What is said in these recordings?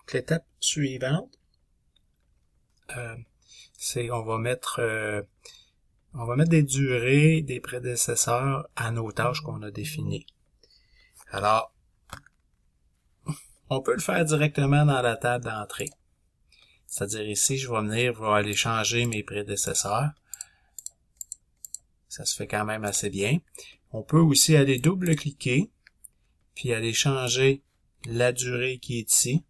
Donc, l'étape suivante, c'est on va mettre des durées des prédécesseurs à nos tâches qu'on a définies. Alors, on peut le faire directement dans la table d'entrée. C'est-à-dire ici, je vais aller changer mes prédécesseurs. Ça se fait quand même assez bien. On peut aussi aller double-cliquer, puis aller changer la durée qui est ici.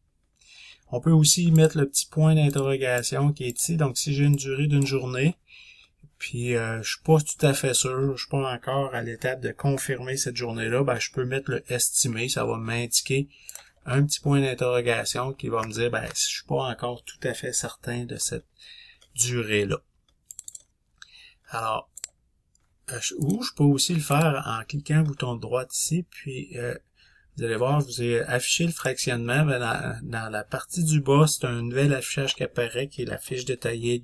On peut aussi mettre le petit point d'interrogation qui est ici. Donc, si j'ai une durée d'une journée, puis je suis pas tout à fait sûr, je suis pas encore à l'étape de confirmer cette journée-là, ben je peux mettre le estimé, ça va m'indiquer un petit point d'interrogation qui va me dire ben je suis pas encore tout à fait certain de cette durée-là. Alors, ou je peux aussi le faire en cliquant bouton de droite ici, puis vous allez voir, vous avez affiché le fractionnement. Dans la partie du bas, c'est un nouvel affichage qui apparaît, qui est la fiche détaillée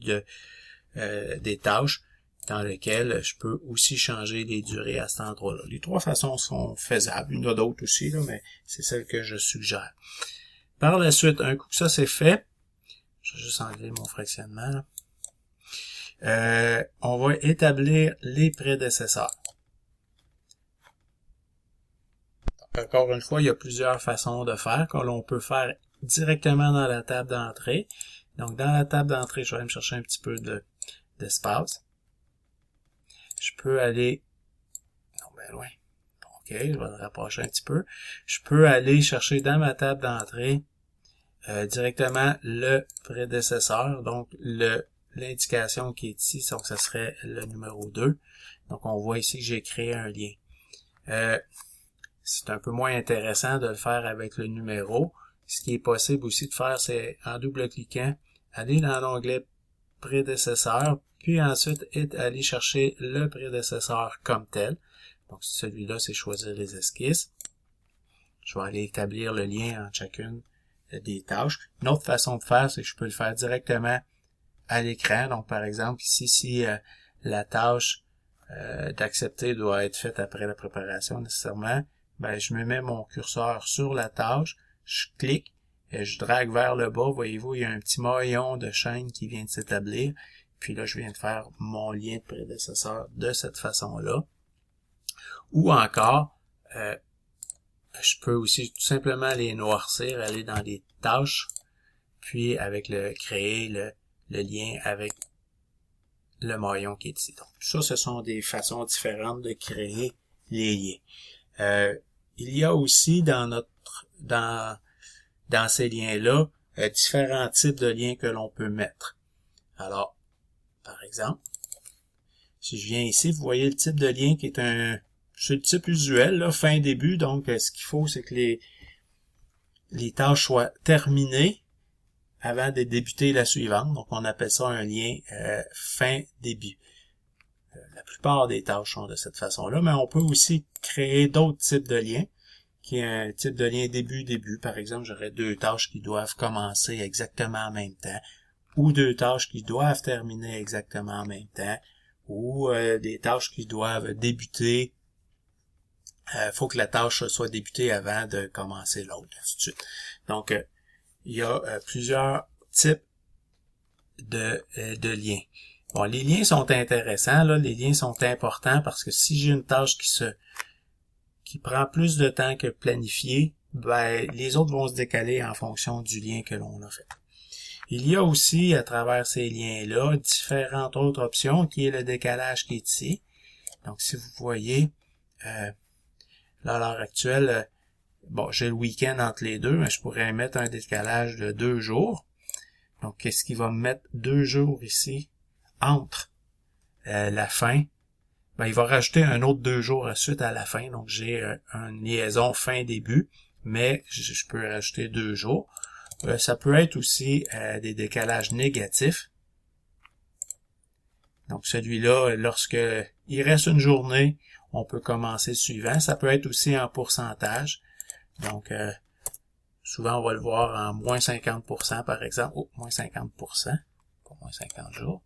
des tâches, dans lequel je peux aussi changer les durées à cet endroit-là. Les trois façons sont faisables. Il y en a d'autres aussi, là, mais c'est celle que je suggère. Par la suite, un coup que ça c'est fait, je vais juste enlever mon fractionnement, là. On va établir les prédécesseurs. Encore une fois, il y a plusieurs façons de faire, que l'on peut faire directement dans la table d'entrée. Donc, dans la table d'entrée, je vais aller me chercher un petit peu d'espace. Je peux aller... Non, ben loin. OK, je vais le rapprocher un petit peu. Je peux aller chercher dans ma table d'entrée directement le prédécesseur, donc l'indication qui est ici, donc ça serait le numéro 2. Donc, on voit ici que j'ai créé un lien. C'est un peu moins intéressant de le faire avec le numéro. Ce qui est possible aussi de faire, c'est en double-cliquant, aller dans l'onglet prédécesseur, puis ensuite aller chercher le prédécesseur comme tel. Donc, celui-là, c'est choisir les esquisses. Je vais aller établir le lien entre chacune des tâches. Une autre façon de faire, c'est que je peux le faire directement à l'écran. Donc, par exemple, ici, si la tâche d'accepter doit être faite après la préparation nécessairement, ben, je me mets mon curseur sur la tâche, je clique, et je drague vers le bas. Voyez-vous, il y a un petit maillon de chaîne qui vient de s'établir. Puis là, je viens de faire mon lien de prédécesseur de cette façon-là. Ou encore, je peux aussi tout simplement les noircir, aller dans les tâches, puis avec créer le lien avec le maillon qui est ici. Donc, tout ça, ce sont des façons différentes de créer les liens. Il y a aussi dans ces liens-là différents types de liens que l'on peut mettre. Alors, par exemple, si je viens ici, vous voyez le type de lien qui est c'est le type usuel, là, fin début. Donc, ce qu'il faut, c'est que les tâches soient terminées avant de débuter la suivante. Donc, on appelle ça un lien fin début. La plupart des tâches sont de cette façon-là, mais on peut aussi créer d'autres types de liens, qui est un type de lien début-début. Par exemple, j'aurais deux tâches qui doivent commencer exactement en même temps, ou deux tâches qui doivent terminer exactement en même temps, ou des tâches qui doivent débuter. Faut que la tâche soit débutée avant de commencer l'autre, ainsi de suite. Donc, il y a plusieurs types de liens. Bon, les liens sont intéressants, là, les liens sont importants parce que si j'ai une tâche qui prend plus de temps que planifié, ben, les autres vont se décaler en fonction du lien que l'on a fait. Il y a aussi, à travers ces liens-là, différentes autres options, qui est le décalage qui est ici. Donc, si vous voyez, là, à l'heure actuelle, bon, j'ai le week-end entre les deux, mais je pourrais mettre un décalage de 2 jours. Donc, qu'est-ce qui va me mettre 2 jours ici entre la fin? Ben, il va rajouter un autre 2 jours suite à la fin. Donc, j'ai une liaison fin-début, mais je peux rajouter 2 jours. Ça peut être aussi des décalages négatifs. Donc, celui-là, lorsque il reste une journée, on peut commencer le suivant. Ça peut être aussi en pourcentage. Donc, souvent, on va le voir en moins 50%, par exemple. Oh, moins 50%, pas moins 50 jours.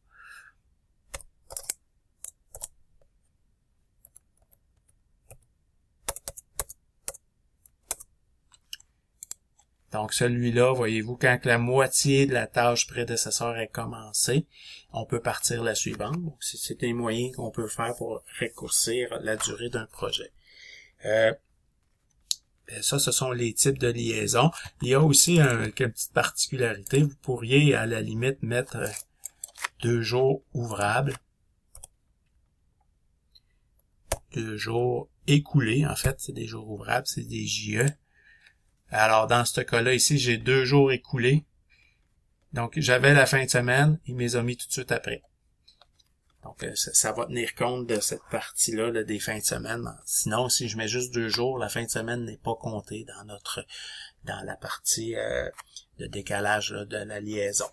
Donc, celui-là, voyez-vous, quand la moitié de la tâche prédécesseur est commencée, on peut partir la suivante. Donc, c'est un moyen qu'on peut faire pour raccourcir la durée d'un projet. Ça, ce sont les types de liaisons. Il y a aussi une petite particularité. Vous pourriez, à la limite, mettre 2 jours ouvrables. 2 jours écoulés, en fait, c'est des jours ouvrables, c'est des JE. Alors, dans ce cas-là, ici, j'ai 2 jours écoulés. Donc, j'avais la fin de semaine, il me les a mis tout de suite après. Donc, ça va tenir compte de cette partie-là là, des fins de semaine. Sinon, si je mets juste 2 jours, la fin de semaine n'est pas comptée dans la partie de décalage là, de la liaison.